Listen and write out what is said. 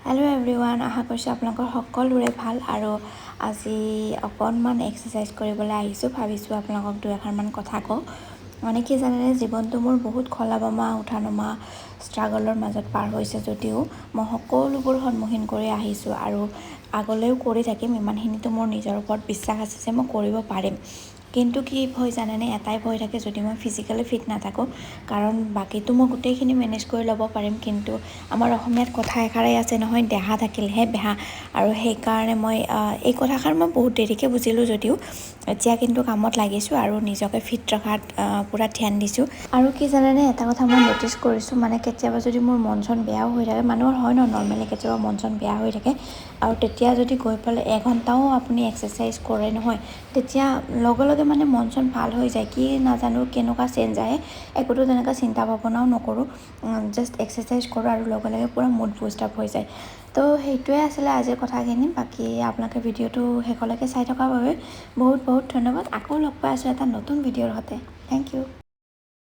Hello' everyone, আশা কৰিছোঁ আপোনালোকৰ সকলোৰে ভাল। আৰু আজি অকণমান এক্সাৰচাইজ কৰিবলৈ আহিছোঁ, ভাবিছোঁ আপোনালোকক দুই এষাৰমান কথা কওঁ। মানে কি জানেনে, জীৱনটো মোৰ বহুত খলা বমা উঠা নমা ষ্ট্ৰাগলৰ মাজত পাৰ হৈছে যদিও মই সকলোবোৰ সন্মুখীন কৰি আহিছোঁ আৰু আগলৈও কৰি থাকিম। ইমানখিনিতো মোৰ নিজৰ ওপৰত বিশ্বাস আছে যে মই কৰিব পাৰিম। কিন্তু কি ভয় জানেনে, এটাই ভয় থাকে যদি মই ফিজিকেলি ফিট নাথাকোঁ, কাৰণ বাকীটো মই গোটেইখিনি মেনেজ কৰি ল'ব পাৰিম। কিন্তু আমাৰ অসমীয়াত কথা এষাৰেই আছে নহয়, দেহা থাকিলহে বেহা। আৰু সেইকাৰণে মই এই কথাষাৰ মই বহুত দেৰিকৈ বুজিলোঁ যদিও এতিয়া কিন্তু কামত লাগিছোঁ আৰু নিজকে ফিট ৰখাত পূৰা ধ্যান দিছোঁ। আৰু কি জানেনে, এটা কথা মই ন'টিচ কৰিছোঁ, মানে কেতিয়াবা যদি মোৰ মন চন বেয়াও হৈ থাকে, মানুহৰ হয় ন নৰ্মেলি কেতিয়াবা মন চন বেয়া হৈ থাকে, আৰু তেতিয়া যদি গৈ পেলাই এঘণ্টাও আপুনি এক্সাৰচাইজ কৰে নহয়, তেতিয়া লগে লগে মানে মন চন ভাল হৈ যায়। কি নাজানো কেনেকুৱা চেঞ্জ আহে, একোতো তেনেকুৱা চিন্তা ভাৱনাও নকৰোঁ, জাষ্ট এক্সাৰচাইজ কৰোঁ আৰু লগে লগে পূৰা মুড বুষ্ট আপ হৈ যায়। তো সেইটোৱে আছিলে আজিৰ কথাখিনি। বাকী আপোনালোকে ভিডিঅ'টো শেষলৈকে চাই থকাৰ বাবে বহুত বহুত ধন্যবাদ। আকৌ লগ পাই আছোঁ এটা নতুন ভিডিঅ'ৰ সৈতে। Thank U.